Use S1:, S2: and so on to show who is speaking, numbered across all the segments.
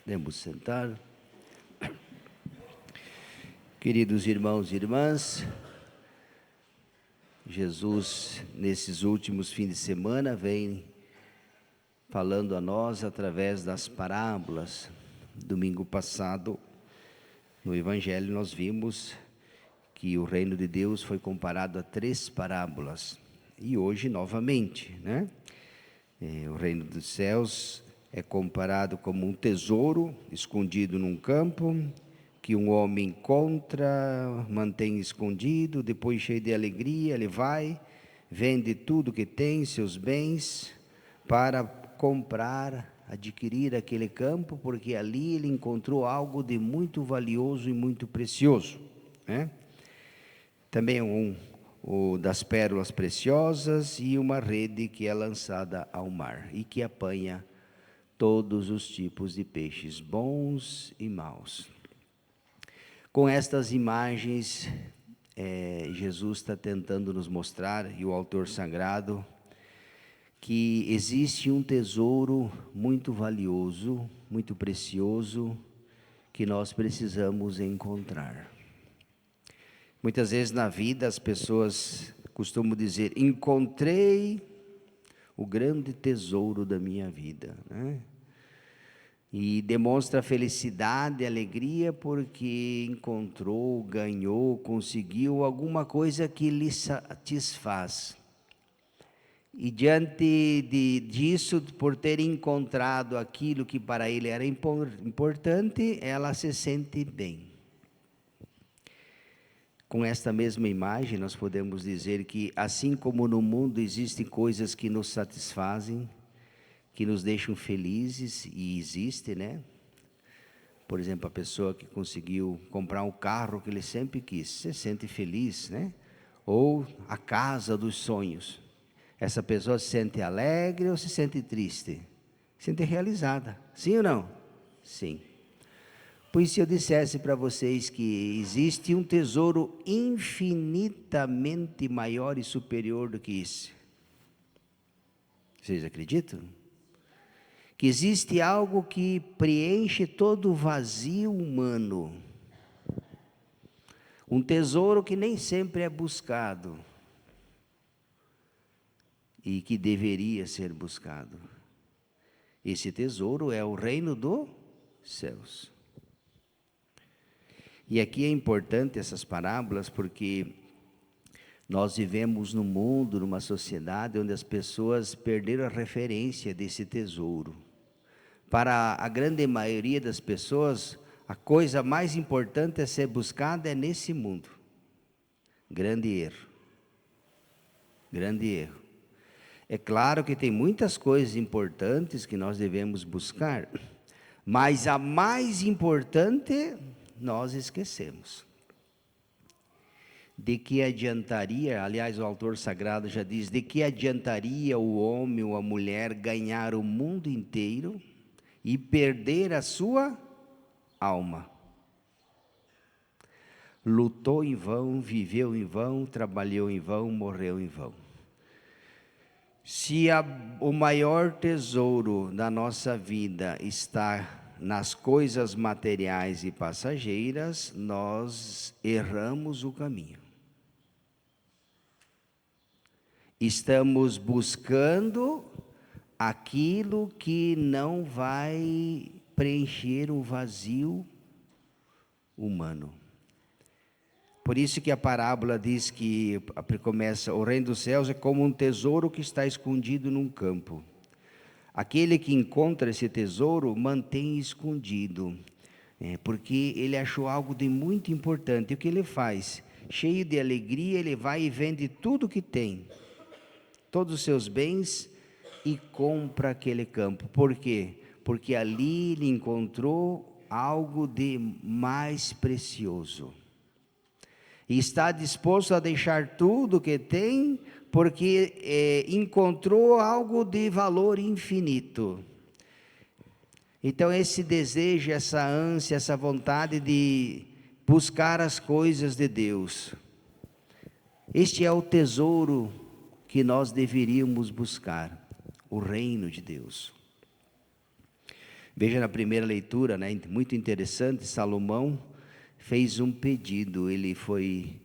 S1: Podemos sentar. Queridos irmãos e irmãs, Jesus, nesses últimos fins de semana, vem falando a nós através das parábolas. Domingo passado, no Evangelho, nós vimos que o reino de Deus foi comparado a 3 parábolas. E hoje, novamente, o reino dos céus é comparado como um tesouro escondido num campo, que um homem encontra, mantém escondido, depois cheio de alegria, ele vai, vende tudo que tem, seus bens, para comprar, adquirir aquele campo, porque ali ele encontrou algo de muito valioso e muito precioso, Também o das pérolas preciosas e uma rede que é lançada ao mar e que apanha todos os tipos de peixes, bons e maus. Com estas imagens, Jesus está tentando nos mostrar, e o autor sagrado, que existe um tesouro muito valioso, muito precioso, que nós precisamos encontrar. Muitas vezes na vida as pessoas costumam dizer: encontrei o grande tesouro da minha vida, E demonstra felicidade, alegria, porque encontrou, ganhou, conseguiu alguma coisa que lhe satisfaz. E diante disso, por ter encontrado aquilo que para ele era importante, ela se sente bem. Com esta mesma imagem, nós podemos dizer que, assim como no mundo existem coisas que nos satisfazem, que nos deixam felizes, e existe, Por exemplo, a pessoa que conseguiu comprar um carro que ele sempre quis, se sente feliz, Ou a casa dos sonhos. Essa pessoa se sente alegre ou se sente triste? Se sente realizada, sim ou não? Sim. Pois se eu dissesse para vocês que existe um tesouro infinitamente maior e superior do que isso, vocês acreditam? Que existe algo que preenche todo o vazio humano, um tesouro que nem sempre é buscado e que deveria ser buscado. Esse tesouro é o reino dos céus. E aqui é importante essas parábolas porque nós vivemos num mundo, numa sociedade onde as pessoas perderam a referência desse tesouro. Para a grande maioria das pessoas, a coisa mais importante a ser buscada é nesse mundo. Grande erro. Grande erro. É claro que tem muitas coisas importantes que nós devemos buscar, mas a mais importante nós esquecemos. De que adiantaria, aliás, o autor sagrado já diz, de que adiantaria o homem ou a mulher ganhar o mundo inteiro e perder a sua alma? Lutou em vão, viveu em vão, trabalhou em vão, morreu em vão. Se o maior tesouro da nossa vida está nas coisas materiais e passageiras, nós erramos o caminho. Estamos buscando aquilo que não vai preencher o vazio humano. Por isso que a parábola diz que começa: o reino dos céus é como um tesouro que está escondido num campo. Aquele que encontra esse tesouro mantém escondido, porque ele achou algo de muito importante. E o que ele faz? Cheio de alegria, ele vai e vende tudo que tem, todos os seus bens, e compra aquele campo. Por quê? Porque ali ele encontrou algo de mais precioso. E está disposto a deixar tudo que tem, porque encontrou algo de valor infinito. Então esse desejo, essa ânsia, essa vontade de buscar as coisas de Deus, este é o tesouro que nós deveríamos buscar, o reino de Deus. Veja na primeira leitura, né, muito interessante, Salomão fez um pedido, ele foi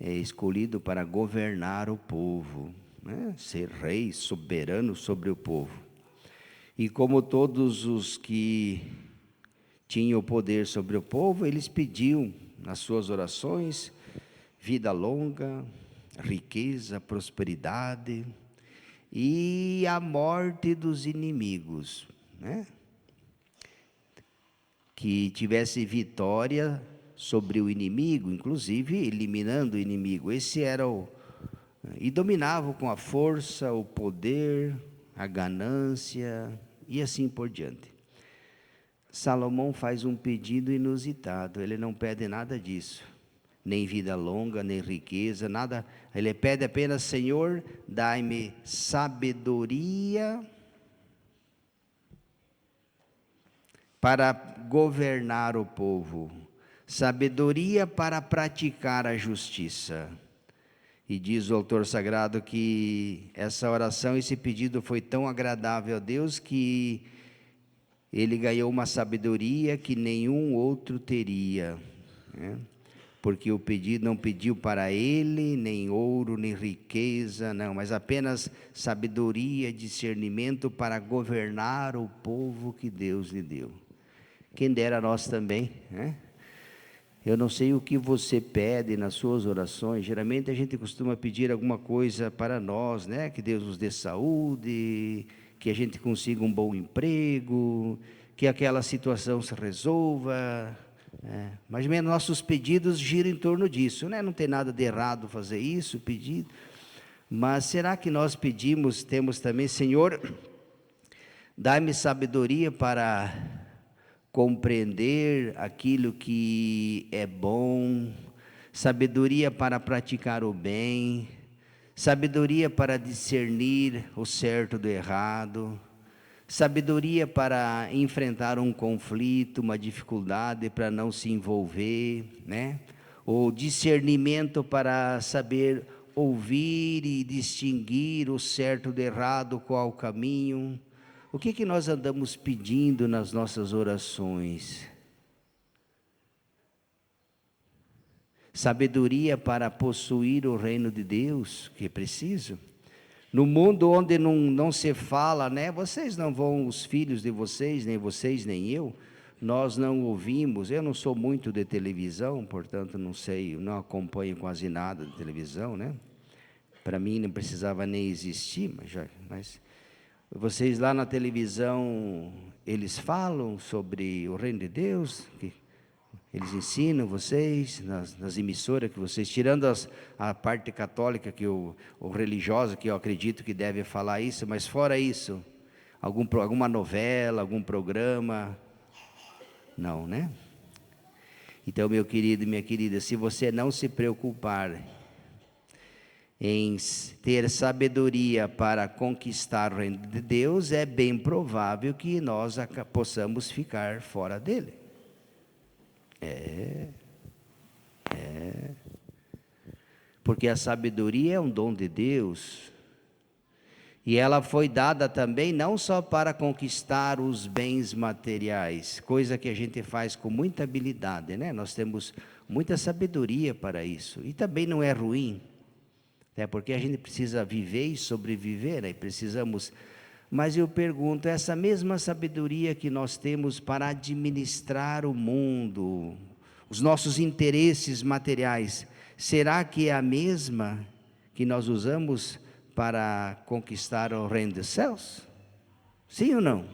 S1: escolhido para governar o povo, né, ser rei soberano sobre o povo. E como todos os que tinham o poder sobre o povo, eles pediam nas suas orações vida longa, riqueza, prosperidade e a morte dos inimigos, né? Que tivesse vitória sobre o inimigo, inclusive eliminando o inimigo. Esse era o... E dominavam com a força, o poder, a ganância e assim por diante. Salomão faz um pedido inusitado, ele não pede nada disso, nem vida longa, nem riqueza, nada. Ele pede apenas: Senhor, dai-me sabedoria para governar o povo, sabedoria para praticar a justiça. E diz o autor sagrado que essa oração, esse pedido foi tão agradável a Deus que ele ganhou uma sabedoria que nenhum outro teria, né? Porque o pedido não pediu para ele nem ouro, nem riqueza, não, mas apenas sabedoria, discernimento para governar o povo que Deus lhe deu. Quem dera nós também, né? Eu não sei o que você pede nas suas orações. Geralmente a gente costuma pedir alguma coisa para nós, né? Que Deus nos dê saúde, que a gente consiga um bom emprego, que aquela situação se resolva. Mais ou menos nossos pedidos giram em torno disso, né? Não tem nada de errado fazer isso, pedir. Mas será que nós pedimos, temos também: Senhor, dá-me sabedoria para compreender aquilo que é bom, sabedoria para praticar o bem, sabedoria para discernir o certo do errado, sabedoria para enfrentar um conflito, uma dificuldade, para não se envolver, né? Ou discernimento para saber ouvir e distinguir o certo do errado, qual o caminho. O que nós andamos pedindo nas nossas orações? Sabedoria para possuir o reino de Deus, que é preciso. No mundo onde não se fala, né? Vocês não vão, os filhos de vocês, nem eu, nós não ouvimos. Eu não sou muito de televisão, portanto não sei, não acompanho quase nada de televisão, né? Para mim não precisava nem existir, mas vocês lá na televisão, eles falam sobre o reino de Deus, que eles ensinam vocês, nas emissoras que vocês, tirando a parte católica, ou religiosa, que eu acredito que deve falar isso, mas fora isso, alguma novela, algum programa, não, né? Então, meu querido e minha querida, se você não se preocupar em ter sabedoria para conquistar o reino de Deus, é bem provável que nós possamos ficar fora dele. Porque a sabedoria é um dom de Deus, e ela foi dada também não só para conquistar os bens materiais, coisa que a gente faz com muita habilidade, né? Nós temos muita sabedoria para isso, e também não é ruim, até porque a gente precisa viver e sobreviver, né? Precisamos. Mas eu pergunto, essa mesma sabedoria que nós temos para administrar o mundo, os nossos interesses materiais, será que é a mesma que nós usamos para conquistar o reino dos céus? Sim ou não?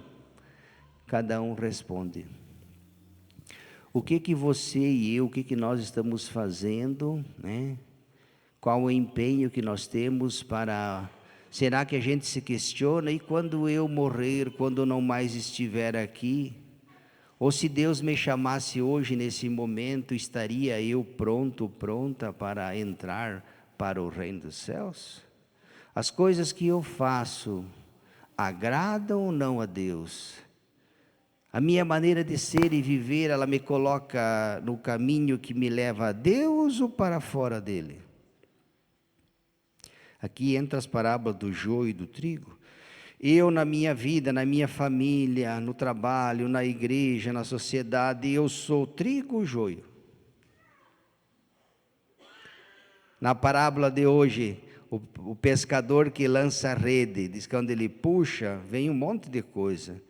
S1: Cada um responde. O que você e eu, o que nós estamos fazendo, né? Qual o empenho que nós temos para... Será que a gente se questiona, e quando eu morrer, quando não mais estiver aqui? Ou se Deus me chamasse hoje, nesse momento, estaria eu pronta para entrar para o reino dos céus? As coisas que eu faço agradam ou não a Deus? A minha maneira de ser e viver, ela me coloca no caminho que me leva a Deus ou para fora dele? Aqui entra as parábolas do joio e do trigo. Eu na minha vida, na minha família, no trabalho, na igreja, na sociedade, eu sou trigo ou joio? Na parábola de hoje, o pescador que lança a rede, diz que quando ele puxa, vem um monte de coisa.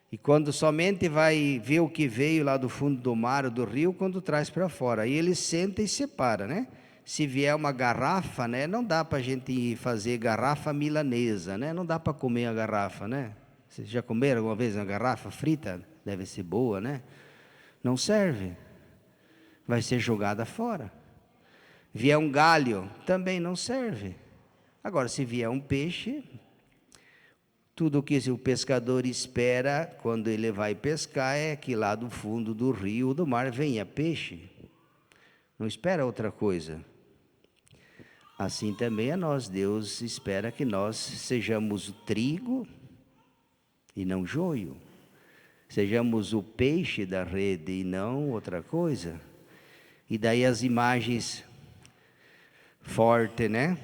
S1: E quando somente vai ver o que veio lá do fundo do mar ou do rio, quando traz para fora. Aí ele senta e separa, né? Se vier uma garrafa, né? Não dá para a gente fazer garrafa milanesa, né? Não dá para comer a garrafa, né? Vocês já comeram alguma vez uma garrafa frita? Deve ser boa, né? Não serve. Vai ser jogada fora. Vier um galho, também não serve. Agora, se vier um peixe, tudo o que o pescador espera quando ele vai pescar é que lá do fundo do rio ou do mar venha peixe. Não espera outra coisa. Assim também a nós, Deus espera que nós sejamos o trigo e não joio. Sejamos o peixe da rede e não outra coisa. E daí as imagens fortes, né?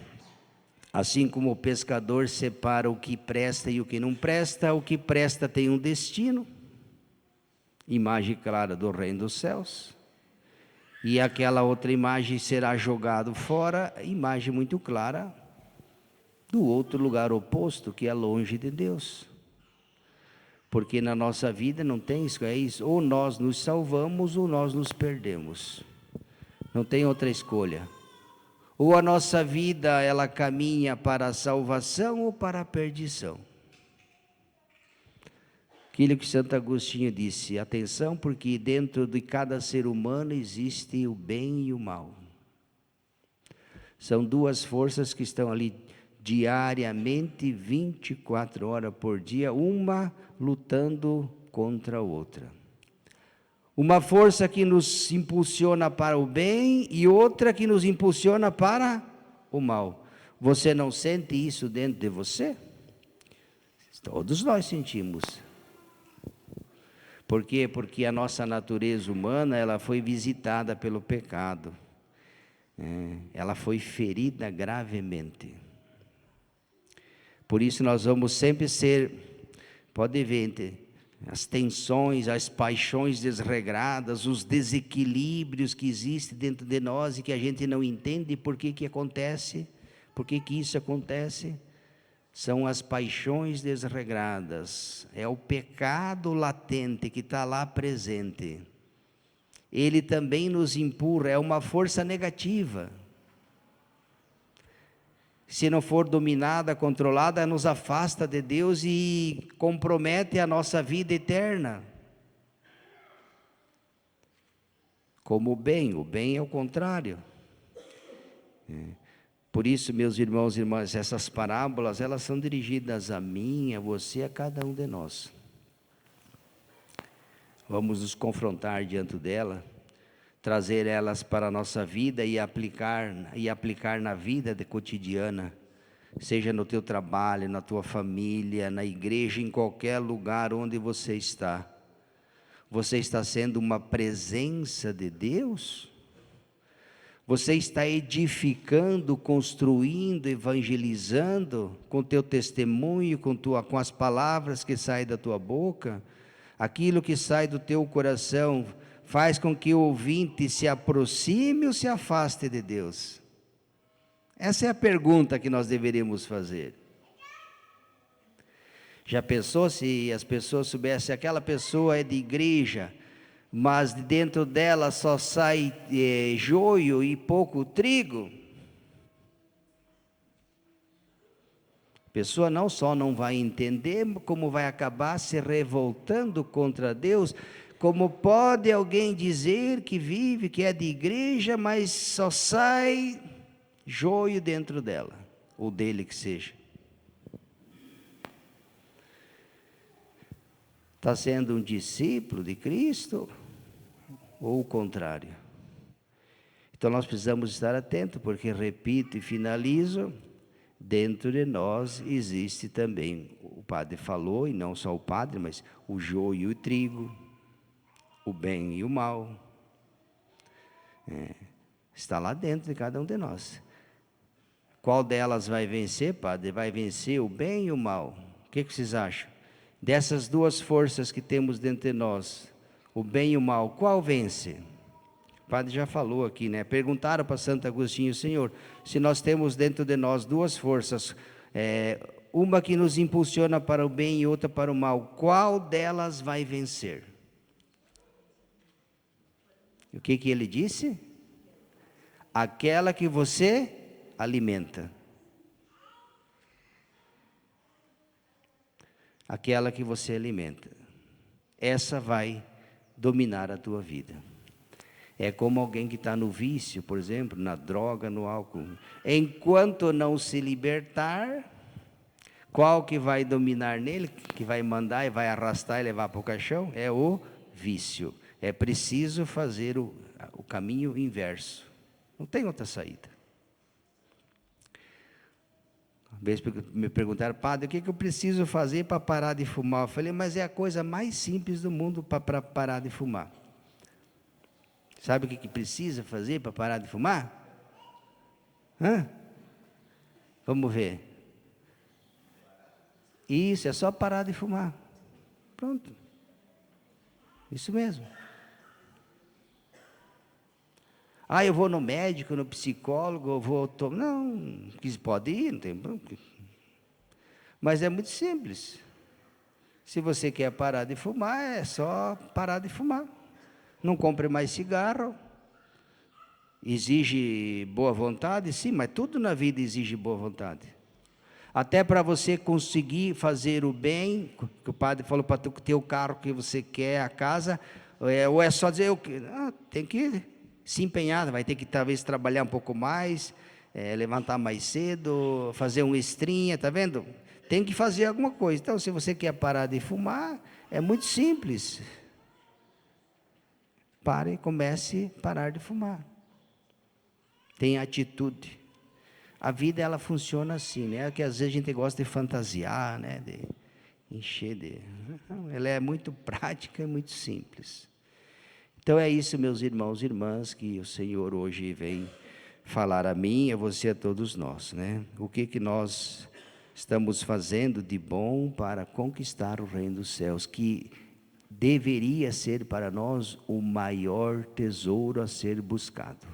S1: Assim como o pescador separa o que presta e o que não presta, o que presta tem um destino, imagem clara do reino dos céus, e aquela outra imagem será jogado fora, imagem muito clara do outro lugar oposto, que é longe de Deus. Porque na nossa vida não tem isso, é isso, ou nós nos salvamos ou nós nos perdemos, não tem outra escolha. Ou a nossa vida, ela caminha para a salvação ou para a perdição. Aquilo que Santo Agostinho disse, atenção, porque dentro de cada ser humano existe o bem e o mal. São duas forças que estão ali diariamente, 24 horas por dia, uma lutando contra a outra. Uma força que nos impulsiona para o bem e outra que nos impulsiona para o mal. Você não sente isso dentro de você? Todos nós sentimos. Por quê? Porque a nossa natureza humana, ela foi visitada pelo pecado. Ela foi ferida gravemente. Por isso nós vamos sempre ser, pode ver, as tensões, as paixões desregradas, os desequilíbrios que existem dentro de nós e que a gente não entende por que acontece, por que isso acontece, são as paixões desregradas, é o pecado latente que está lá presente. Ele também nos empurra, é uma força negativa. Se não for dominada, controlada, nos afasta de Deus e compromete a nossa vida eterna. Como o bem é o contrário. Por isso, meus irmãos e irmãs, essas parábolas, elas são dirigidas a mim, a você, a cada um de nós. Vamos nos confrontar diante dela, trazer elas para a nossa vida e aplicar na vida cotidiana, seja no teu trabalho, na tua família, na igreja, em qualquer lugar onde você está. Você está sendo uma presença de Deus? Você está edificando, construindo, evangelizando com teu testemunho, com as palavras que saem da tua boca? Aquilo que sai do teu coração faz com que o ouvinte se aproxime ou se afaste de Deus? Essa é a pergunta que nós deveríamos fazer. Já pensou se as pessoas soubessem, aquela pessoa é de igreja, mas de dentro dela só sai joio e pouco trigo? A pessoa não só não vai entender, como vai acabar se revoltando contra Deus. Como pode alguém dizer que vive, que é de igreja, mas só sai joio dentro dela, ou dele que seja? Está sendo um discípulo de Cristo, ou o contrário? Então nós precisamos estar atentos, porque, repito e finalizo, dentro de nós existe também, o padre falou, e não só o padre, mas o joio e o trigo, o bem e o mal, está lá dentro de cada um de nós. Qual delas vai vencer, padre? Vai vencer o bem e o mal? que vocês acham? Dessas duas forças que temos dentro de nós, o bem e o mal, qual vence? O padre já falou aqui, né? Perguntaram para Santo Agostinho: Senhor, se nós temos dentro de nós duas forças, uma que nos impulsiona para o bem e outra para o mal, qual delas vai vencer? O que ele disse? Aquela que você alimenta. Aquela que você alimenta. Essa vai dominar a tua vida. É como alguém que está no vício, por exemplo, na droga, no álcool. Enquanto não se libertar, qual que vai dominar nele, que vai mandar e vai arrastar e levar para o caixão? É o vício. É preciso fazer o caminho inverso. Não tem outra saída. Uma vez me perguntaram: padre, o que eu preciso fazer para parar de fumar? Eu falei: mas é a coisa mais simples do mundo para parar de fumar. Sabe o que precisa fazer para parar de fumar? Vamos ver. Isso, é só parar de fumar. Pronto. Isso mesmo. Eu vou no médico, no psicólogo, eu vou... Não, pode ir, não tem problema. Mas é muito simples. Se você quer parar de fumar, é só parar de fumar. Não compre mais cigarro. Exige boa vontade? Sim, mas tudo na vida exige boa vontade. Até para você conseguir fazer o bem, que o padre falou para ter o carro que você quer, a casa, ou é só dizer, tem que se empenhar, vai ter que talvez trabalhar um pouco mais, levantar mais cedo, fazer um estrinha, está vendo? Tem que fazer alguma coisa. Então, se você quer parar de fumar, é muito simples. Pare e comece a parar de fumar. Tenha atitude. A vida, ela funciona assim, né? Que às vezes a gente gosta de fantasiar, né? De encher de... Ela é muito prática e muito simples. Então é isso, meus irmãos e irmãs, que o Senhor hoje vem falar a mim, a você, a todos nós, né? O que nós estamos fazendo de bom para conquistar o reino dos céus, que deveria ser para nós o maior tesouro a ser buscado.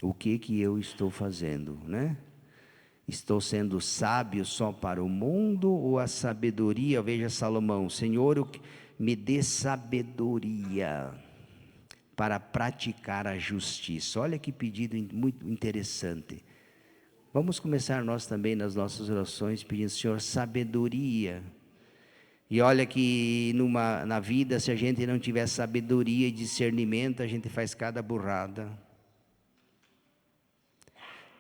S1: O que eu estou fazendo, né? Estou sendo sábio só para o mundo, ou a sabedoria? Veja Salomão: Senhor, me dê sabedoria para praticar a justiça. Olha que pedido muito interessante. Vamos começar nós também nas nossas orações pedindo: Senhor, sabedoria. E olha que na vida, se a gente não tiver sabedoria e discernimento, a gente faz cada burrada.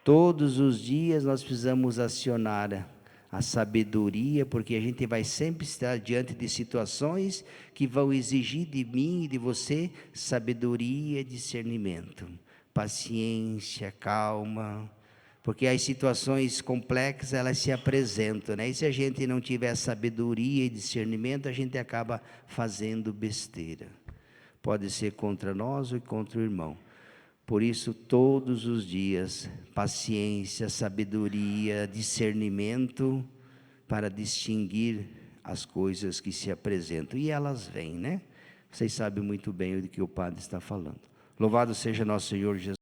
S1: Todos os dias nós precisamos acionar a sabedoria, porque a gente vai sempre estar diante de situações que vão exigir de mim e de você sabedoria e discernimento, paciência, calma, porque as situações complexas, elas se apresentam, né? E se a gente não tiver sabedoria e discernimento, a gente acaba fazendo besteira. Pode ser contra nós ou contra o irmão. Por isso, todos os dias, paciência, sabedoria, discernimento, para distinguir as coisas que se apresentam. E elas vêm, né? Vocês sabem muito bem do que o padre está falando. Louvado seja nosso Senhor Jesus.